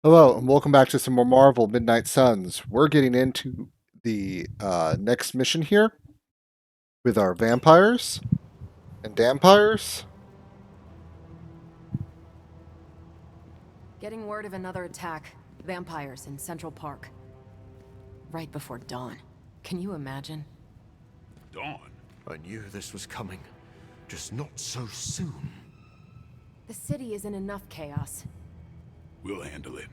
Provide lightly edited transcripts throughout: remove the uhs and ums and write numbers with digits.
Hello, and welcome back to some more Marvel Midnight Suns. We're getting into the next mission here with our vampires and dampires. Getting word of another attack. Vampires in Central Park. Right before dawn. Can you imagine? Dawn? I knew this was coming, just not so soon. The city is in enough chaos. We'll handle it.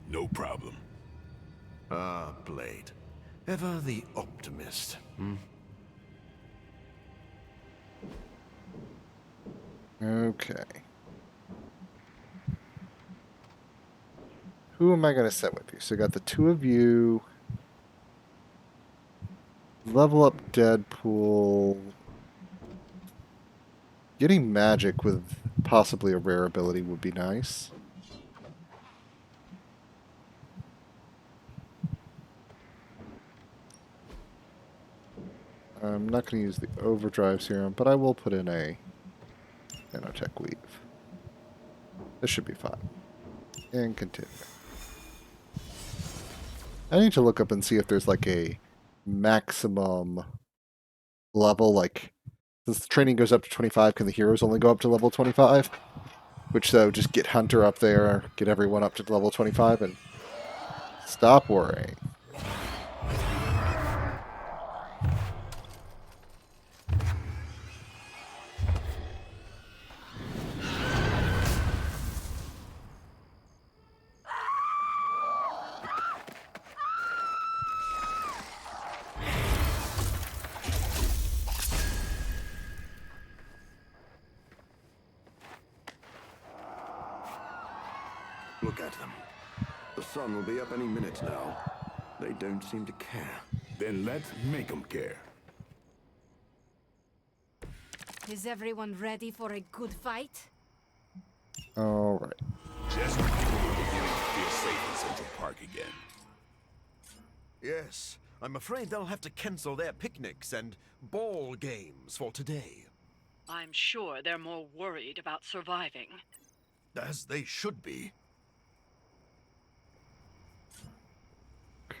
No problem. Ah, Blade. Ever the optimist, hmm? Okay. Who am I going to set with you? So I got the two of you. Level up Deadpool. Getting magic with possibly a rare ability would be nice. I'm not going to use the overdrive serum, but I will put in a nanotech weave. This should be fine. And continue. I need to look up and see if there's like a maximum level, like since the training goes up to 25, can the heroes only go up to level 25? Which so just get Hunter up there, get everyone up to level 25 and stop worrying. Look at them. The sun will be up any minute now. They don't seem to care. Then let's make them care. Is everyone ready for a good fight? Alright. Just when people were beginning to feel safe in Central Park again. Yes, I'm afraid they'll have to cancel their picnics and ball games for today. I'm sure they're more worried about surviving. As they should be.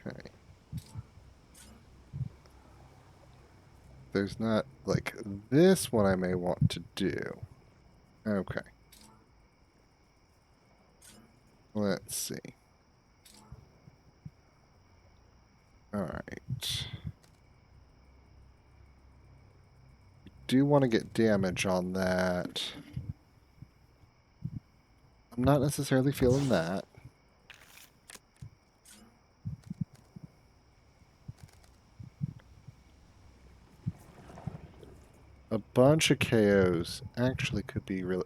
Okay. There's not like this one I may want to do. Okay. Let's see. Alright. Do want to get damage on that. I'm not necessarily feeling that. A bunch of KOs actually could be really...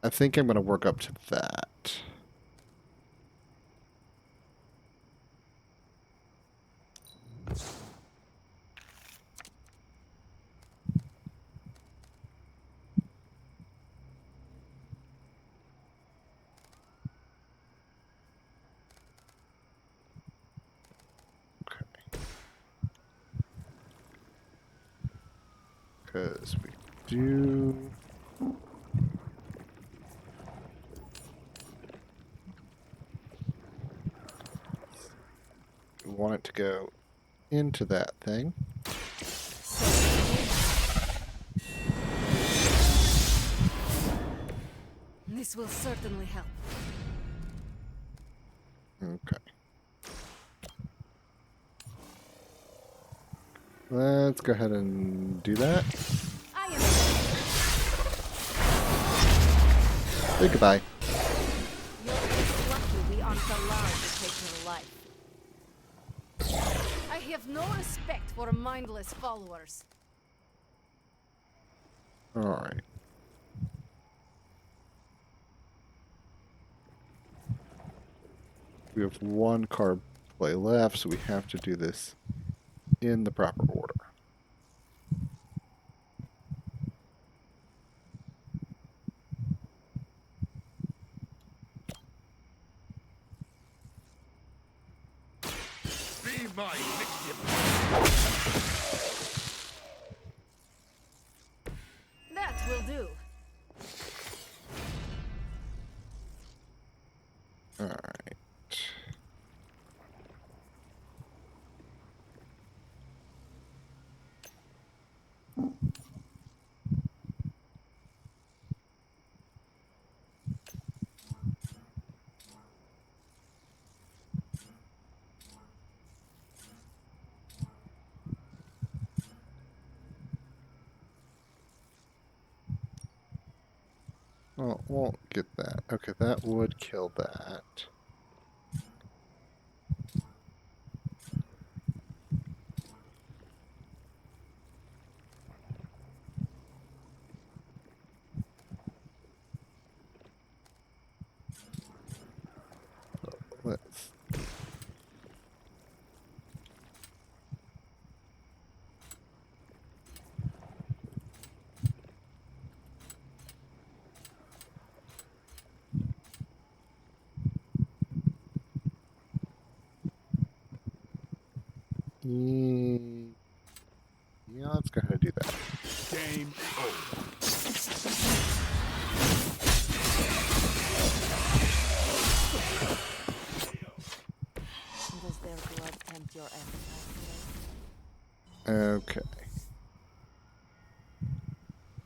I think I'm going to work up to that. Because we do... We want it to go into that thing. This will certainly help. Okay. Let's go ahead and do that. I am Say goodbye. You're just lucky we aren't allowed to take her life. I have no respect for mindless followers. Alright. We have one card play left, so we have to do this in the proper order. Be my victim! That will do. Alright. won't get that. Okay, that would kill that. Let's. Yeah, let's go ahead and do that. Game over. Does their blood tempt your appetite today? Okay.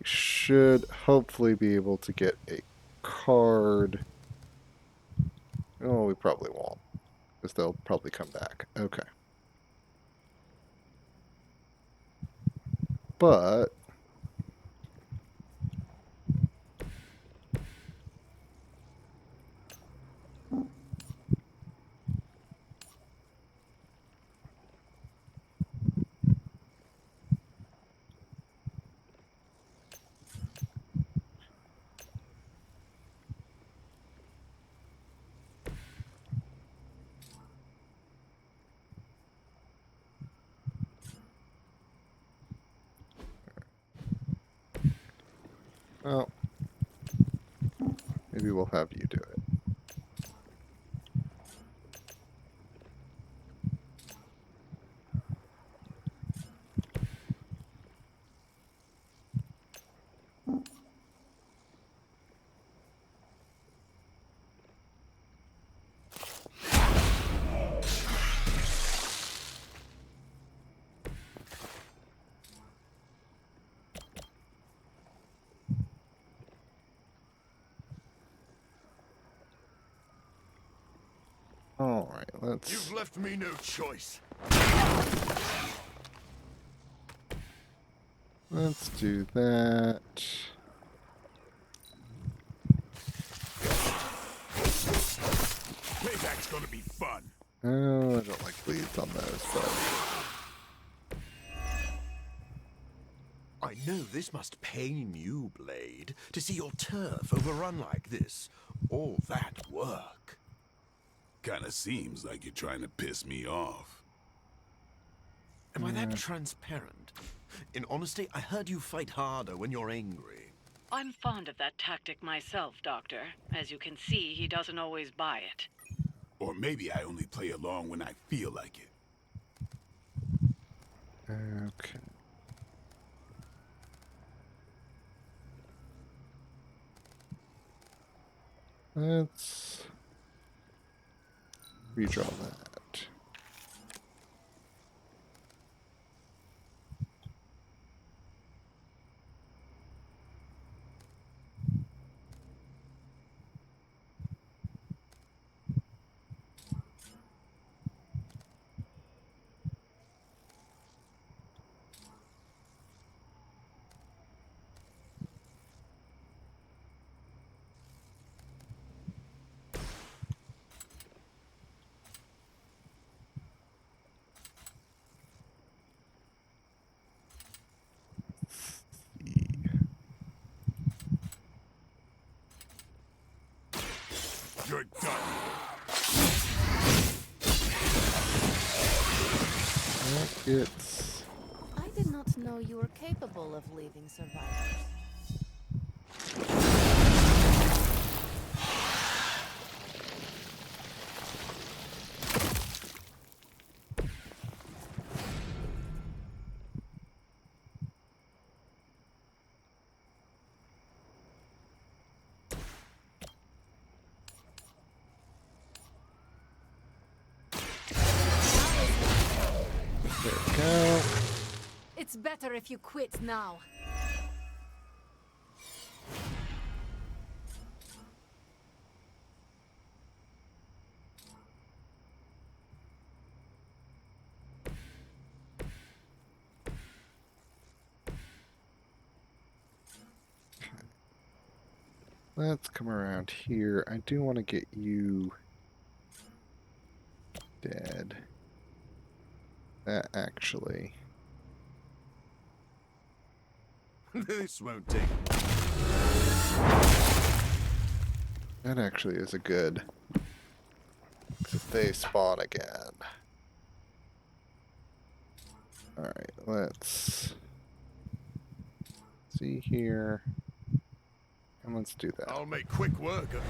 We should hopefully be able to get a card. Oh, we probably won't, because they'll probably come back. Okay. But well, maybe we'll have you do it. All right, let's. You've left me no choice. Let's do that. Payback's gonna be fun. Oh, I don't like bleeds on those, but I know this must pain you, Blade, to see your turf overrun like this. All that work. Kinda seems like you're trying to piss me off. Am I that transparent? In honesty, I heard you fight harder when you're angry. I'm fond of that tactic myself, Doctor. As you can see, he doesn't always buy it. Or maybe I only play along when I feel like it. okay. Let's redraw that. You're done. That gets. I did not know you were capable of leaving survivors. There we go. It's better if you quit now. let's come around here. I do want to get you dead. That actually. This won't take. That actually is a good. 'Cause if they spawn again. Alright, let's see here. And let's do that. I'll make quick work of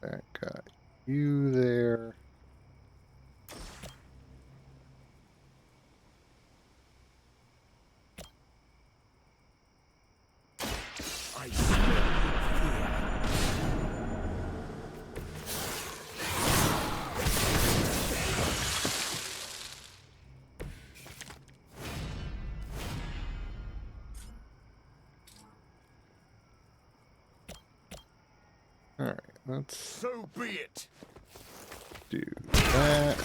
That got you there. I smell fear. Alright, let's So be it. do that.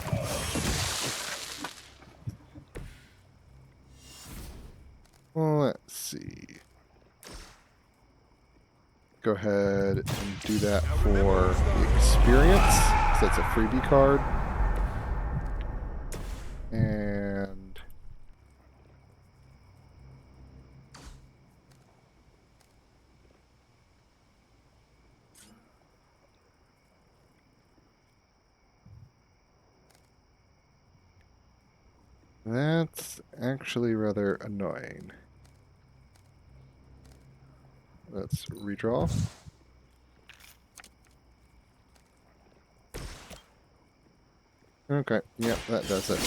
Let's see. Go ahead and do that for the experience. 'Cause that's a freebie card. And that's actually rather annoying. Let's redraw. Okay, yep, that does it.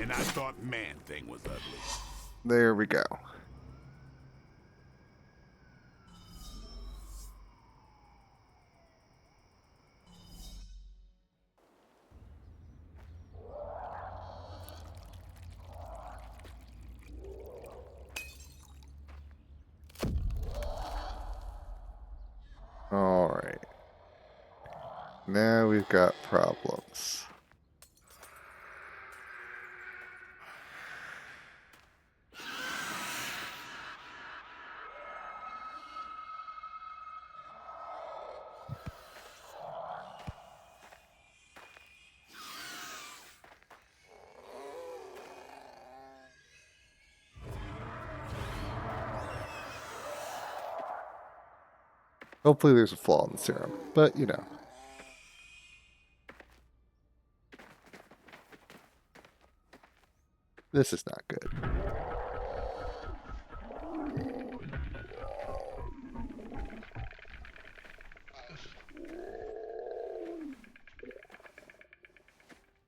And I thought Man-Thing was ugly. There we go. Alright. Now we've got problems. Hopefully there's a flaw in the serum, but you know. This is not good.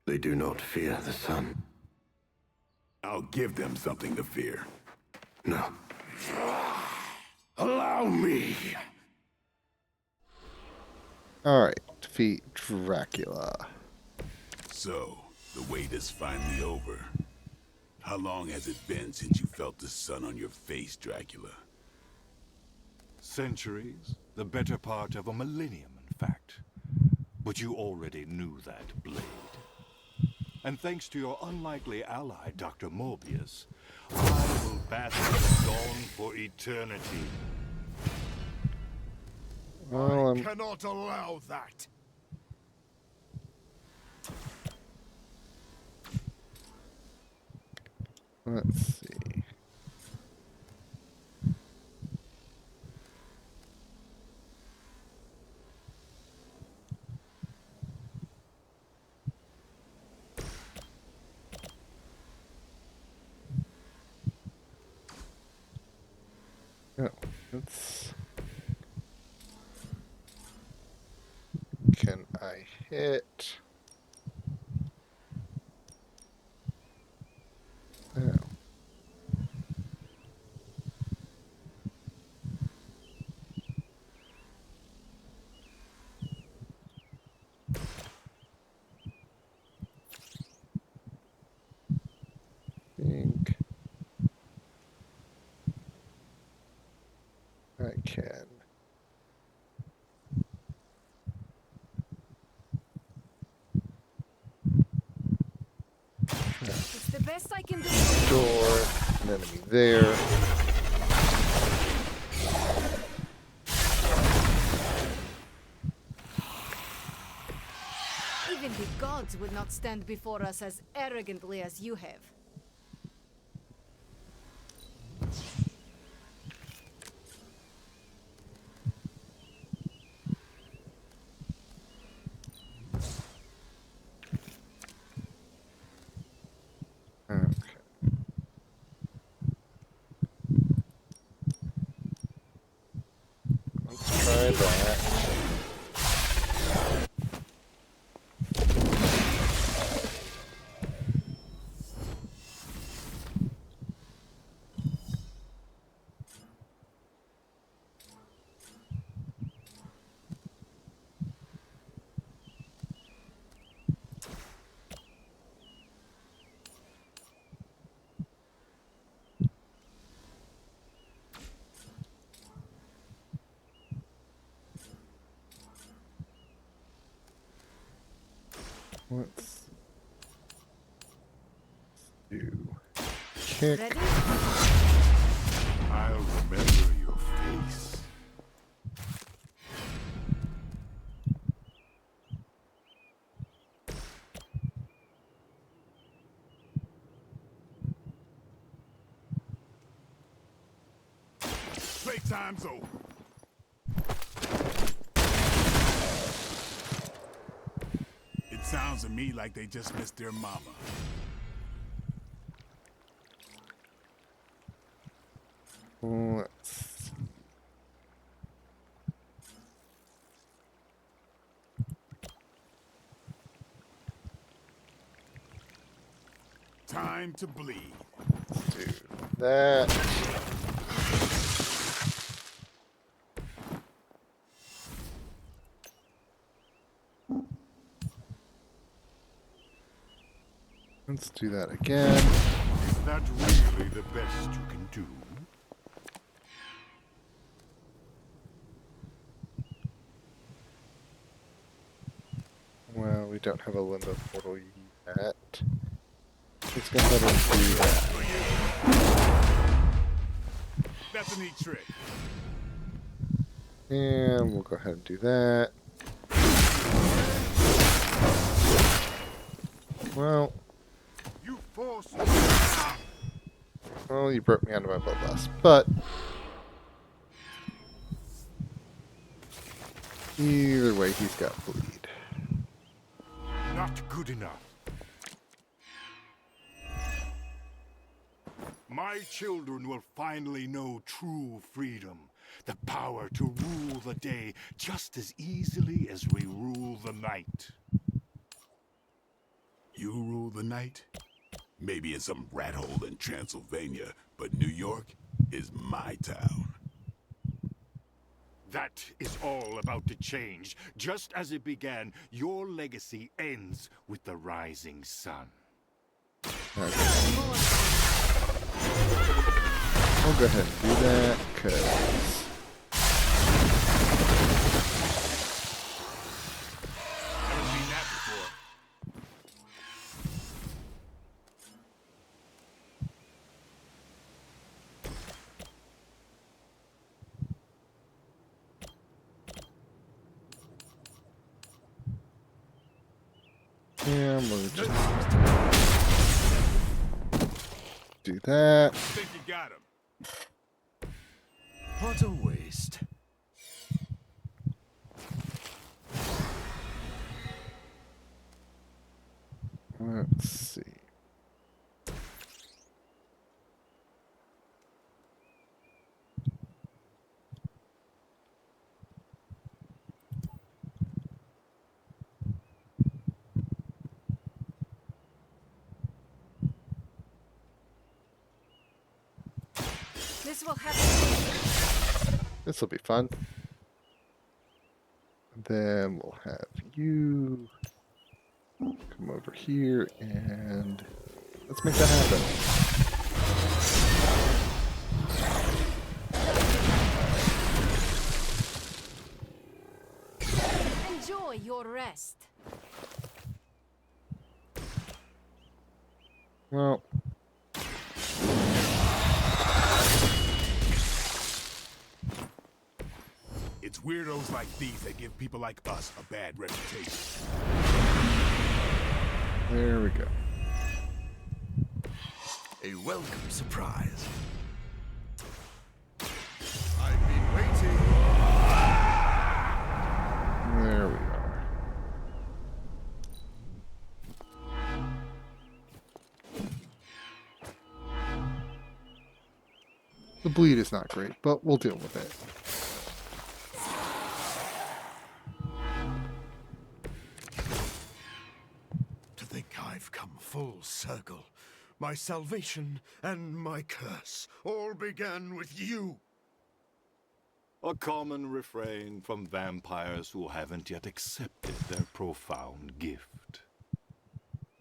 They do not fear the sun. I'll give them something to fear. No. Allow me! Alright, defeat Dracula. So, the wait is finally over. How long has it been since you felt the sun on your face, Dracula? Centuries, the better part of a millennium, in fact. But you already knew that, Blade. And thanks to your unlikely ally, Dr. Morbius, I will bask in the dawn for eternity. Well, I cannot allow that. let's see. Oh, let's... Can I hit? Oh. Think I can. best I can do. Door. An enemy there. Even the gods would not stand before us as arrogantly as you have. Okay. Let's try that. Let's do kick. Ready? I'll remember your face. Playtime's over. It sounds to me like they just missed their mama. Let's Time to bleed. do that. Let's do that again. Is that really the best you can do? Well, we don't have a limbo portal yet. Let's go ahead and do that. That's a neat trick. And we'll go ahead and do that. Well, You force well, you broke me out of my bloodlust, but either way, he's got bleed. not good enough. My children will finally know true freedom, the power to rule the day just as easily as we rule the night. You rule the night? Maybe in some rat hole in Transylvania, but New York is my town. That is all about to change. Just as it began, your legacy ends with the rising sun. I'll go ahead and do that, because Never seen that before. yeah, I'm gonna just do that. Think you got him. What a waste. Let's see. This will happen. This will be fun. Then we'll have you come over here and let's make that happen. Enjoy your rest. Well, It's weirdos like these that give people like us a bad reputation. there we go. A welcome surprise. I've been waiting. There we are. The bleed is not great, but we'll deal with it. To think I've come full circle. My salvation and my curse all began with you. A common refrain from vampires who haven't yet accepted their profound gift.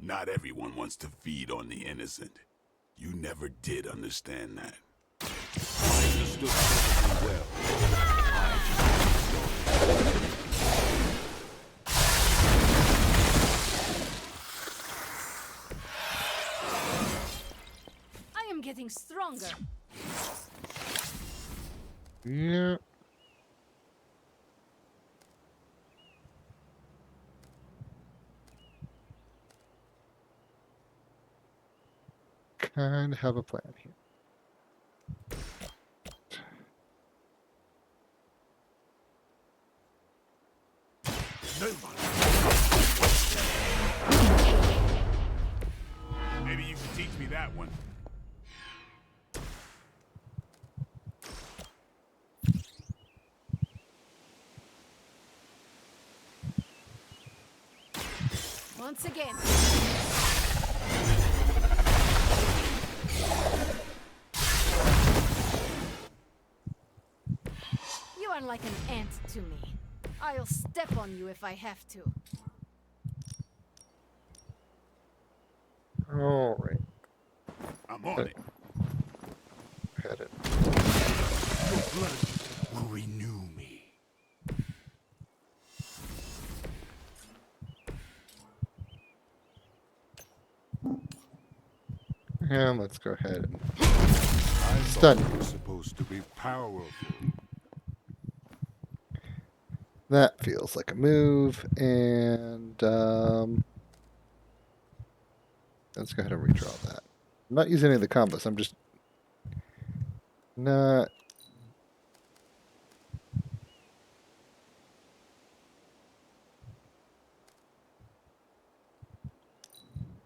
Not everyone wants to feed on the innocent. You never did understand that. I understood perfectly well. I am getting stronger. Yeah. Kind of have a plan here. Nobody. Maybe you can teach me that one. Once again. You are like an ant to me. I'll step on you if I have to. All right. I'm on it. Headed. Your blood will renew me. And let's go ahead and I stun. thought you were supposed to be powerful. That feels like a move, and let's go ahead and redraw that. I'm not using any of the combos. I'm just not.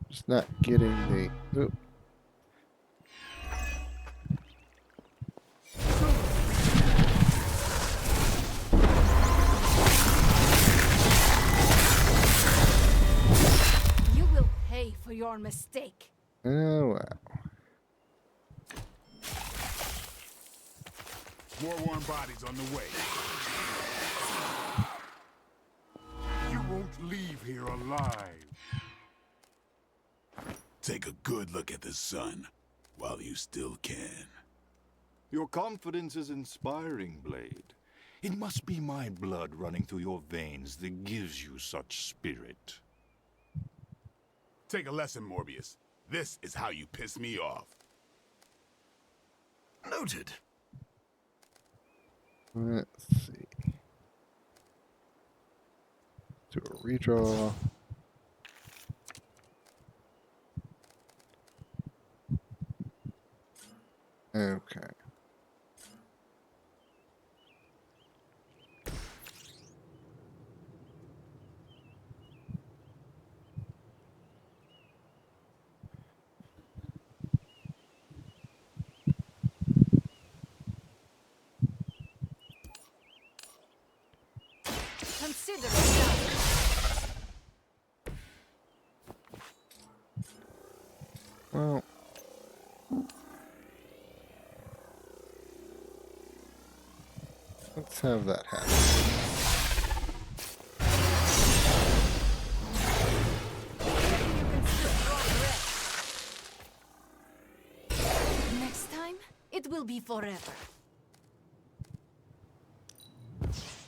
Just not getting the. Oop. You will pay for your mistake. Oh wow. More warm bodies on the way. You won't leave here alive. Take a good look at the sun while you still can. Your confidence is inspiring, Blade. It must be my blood running through your veins that gives you such spirit. Take a lesson, Morbius. This is how you piss me off. Noted. Let's see. Do a redraw. Okay. Consider it done. Well. Let's have that happen. You can still draw breath. Next time, it will be forever.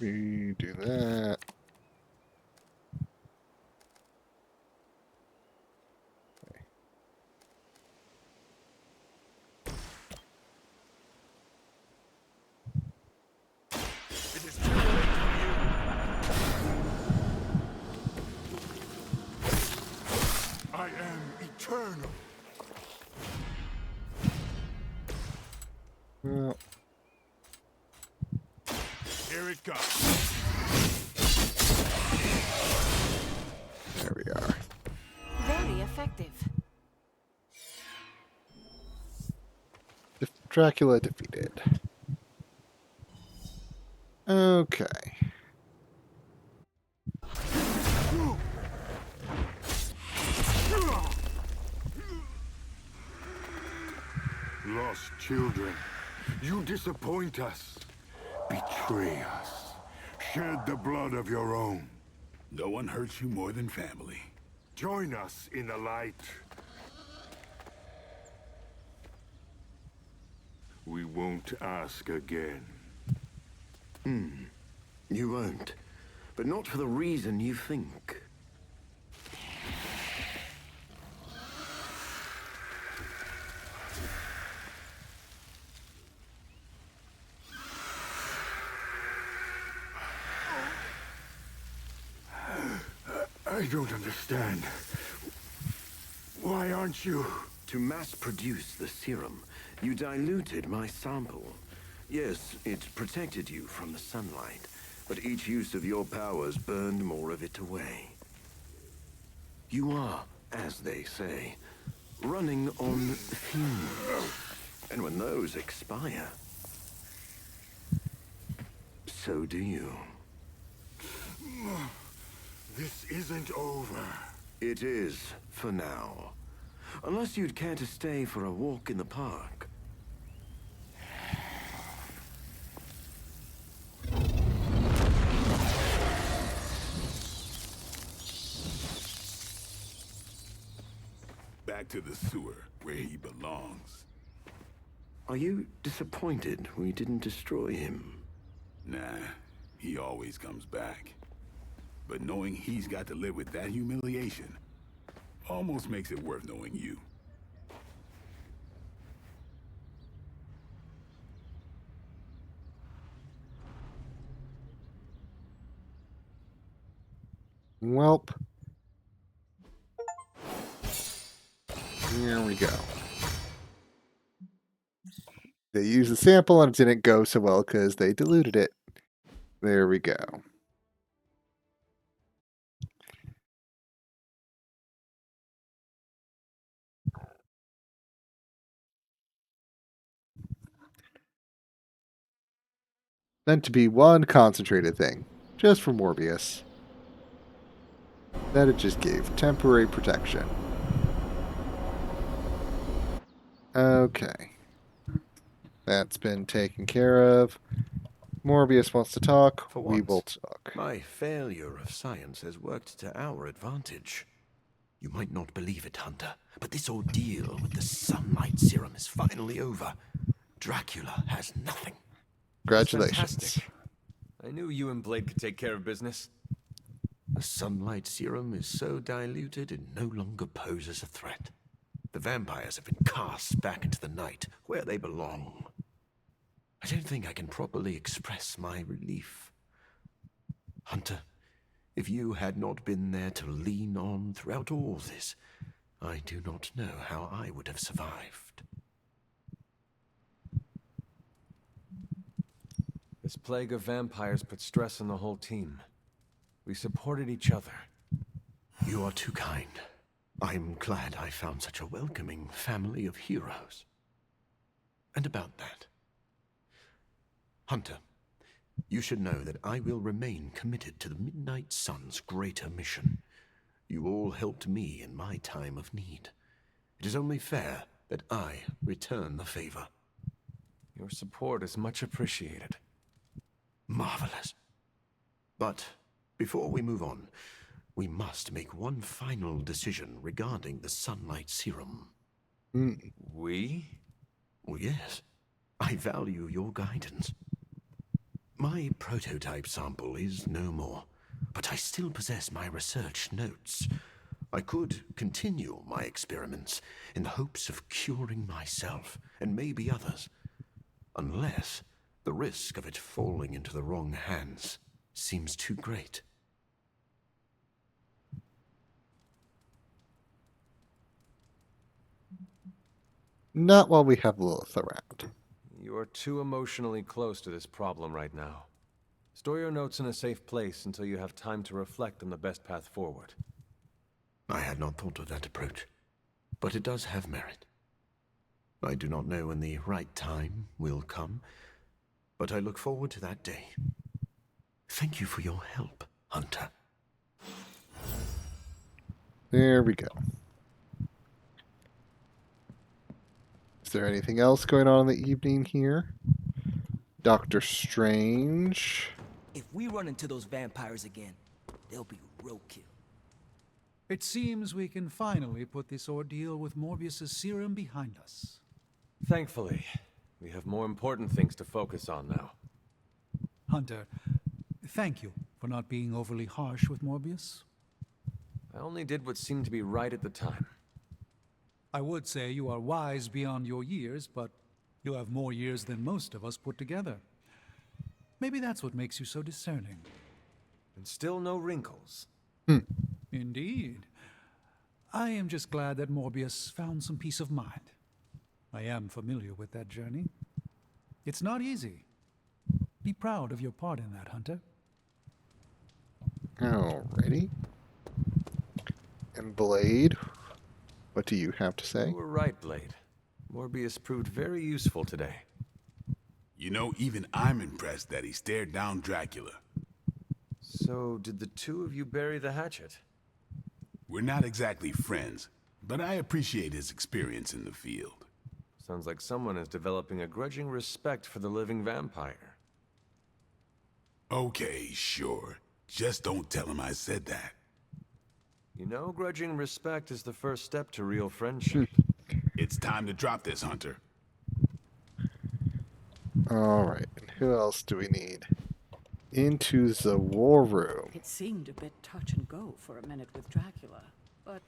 We do that. Okay. eternal. Well, Here it comes. there we are. Very effective. Dracula defeated. Okay. Lost children, you disappoint us, betray us, shed the blood of your own. No one hurts you more than family. Join us in the light. We won't ask again. You won't. But not for the reason you think. I don't understand. Why aren't you? To mass-produce the serum, you diluted my sample. Yes, it protected you from the sunlight, but each use of your powers burned more of it away. You are, as they say, running on fumes. And when those expire, so do you. This isn't over. It is, for now. Unless you'd care to stay for a walk in the park. Back to the sewer, where he belongs. Are you disappointed we didn't destroy him? Nah, he always comes back. But knowing he's got to live with that humiliation almost makes it worth knowing you. Welp. Here we go. They used the sample and it didn't go so well because they diluted it. There we go. Meant to be one concentrated thing, just for Morbius. That it just gave temporary protection. Okay. That's been taken care of. Morbius wants to talk. For We once, will talk. My failure of science has worked to our advantage. You might not believe it, Hunter, but this ordeal with the sunlight serum is finally over. Dracula has nothing. Congratulations. Fantastic. I knew you and Blade could take care of business. The sunlight serum is so diluted it no longer poses a threat. The vampires have been cast back into the night, where they belong. I don't think I can properly express my relief. Hunter, if you had not been there to lean on throughout all this, I do not know how I would have survived. This plague of vampires put stress on the whole team. We supported each other. You are too kind. I'm glad I found such a welcoming family of heroes. And about that, Hunter, you should know that I will remain committed to the Midnight Sun's greater mission. You all helped me in my time of need. It is only fair that I return the favor. Your support is much appreciated. Marvelous. But before we move on, we must make one final decision regarding the sunlight serum. We? Oh, yes. I value your guidance. My prototype sample is no more, but I still possess my research notes. I could continue my experiments in the hopes of curing myself and maybe others, unless the risk of it falling into the wrong hands seems too great. Not while we have Lilith around. You are too emotionally close to this problem right now. Store your notes in a safe place until you have time to reflect on the best path forward. I had not thought of that approach, but it does have merit. I do not know when the right time will come, but I look forward to that day. Thank you for your help, Hunter. There we go. Is there anything else going on in the evening here? Doctor Strange. If we run into those vampires again, they'll be roadkill. It seems we can finally put this ordeal with Morbius's serum behind us. Thankfully, we have more important things to focus on now. Hunter, thank you for not being overly harsh with Morbius. I only did what seemed to be right at the time. I would say you are wise beyond your years, but you have more years than most of us put together. Maybe that's what makes you so discerning. And still no wrinkles. Indeed. I am just glad that Morbius found some peace of mind. I am familiar with that journey. It's not easy. Be proud of your part in that, Hunter. Alrighty. And Blade, what do you have to say? You were right, Blade. Morbius proved very useful today. You know, even I'm impressed that he stared down Dracula. So, did the two of you bury the hatchet? We're not exactly friends, but I appreciate his experience in the field. Sounds like someone is developing a grudging respect for the living vampire. Okay, sure. Just don't tell him I said that. You know, grudging respect is the first step to real friendship. It's time to drop this, Hunter. Alright, and who else do we need? Into the war room. It seemed a bit touch and go for a minute with Dracula, but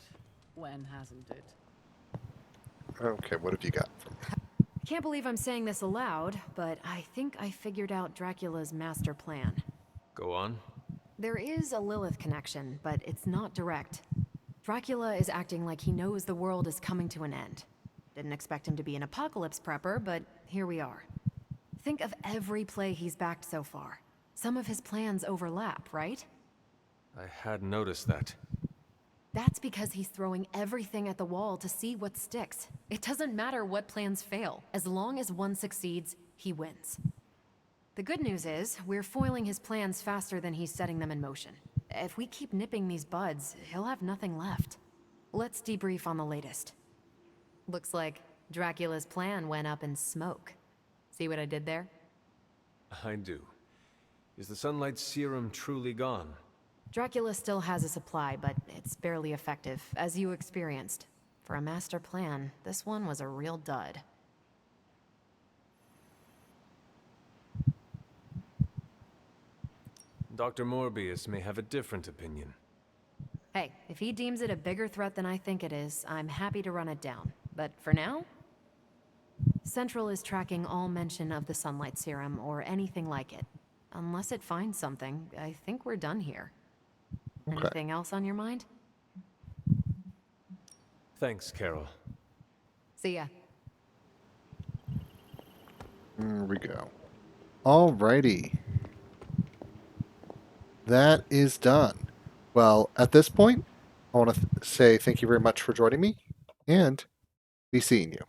when hasn't it? Okay, what have you got for me? I can't believe I'm saying this aloud, but I think I figured out Dracula's master plan. Go on. There is a Lilith connection, but it's not direct. Dracula is acting like he knows the world is coming to an end. Didn't expect him to be an apocalypse prepper, but here we are. Think of every play he's backed so far. Some of his plans overlap, right? I had noticed that. That's because he's throwing everything at the wall to see what sticks. It doesn't matter what plans fail. As long as one succeeds, he wins. The good news is, we're foiling his plans faster than he's setting them in motion. If we keep nipping these buds, he'll have nothing left. Let's debrief on the latest. Looks like Dracula's plan went up in smoke. See what I did there? I do. Is the sunlight serum truly gone? Dracula still has a supply, but it's barely effective, as you experienced. For a master plan, this one was a real dud. Dr. Morbius may have a different opinion. Hey, if he deems it a bigger threat than I think it is, I'm happy to run it down. But for now, Central is tracking all mention of the sunlight serum or anything like it. Unless it finds something, I think we're done here. Okay. Anything else on your mind? Thanks, Carol. See ya. There we go. Alrighty. That is done. Well, at this point, I want to say thank you very much for joining me, and be seeing you.